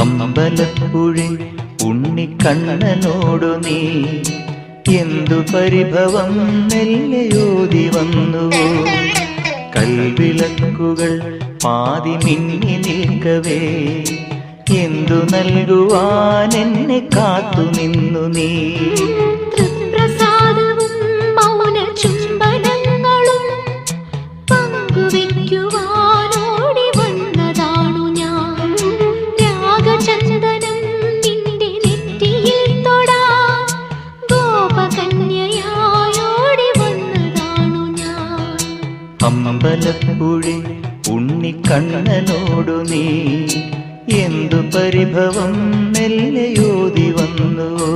അമ്പലപ്പുഴി ഉണ്ണിക്കണ്ണനോടു നീ എന്തു പരിഭവം മെല്ലയോതി വന്നുവോ? കൽവിളക്കുകൾ പാതി മിന്നി നിൽക്കവേ എന്തു നൽകുവാൻ എന്നെ കാത്തു നിന്നു നീ? തൃപ്രസാദവും മൗന ചുംബനങ്ങളും പങ്കുവയ്ക്കുവാനോടി വന്നതാണു ഞാൻ. രാഗചന്ദനം നിന്റെ നെറ്റിയിൽ തൊടാൻ ഗോപകന്യയായോടി വന്നതാണു ഞാൻ. അമ്പലപ്പുഴി ഉണ്ണിക്കണ്ണനോടു നീ എന്തു പരിഭവം മെല്ലയോതി വന്നുവോ?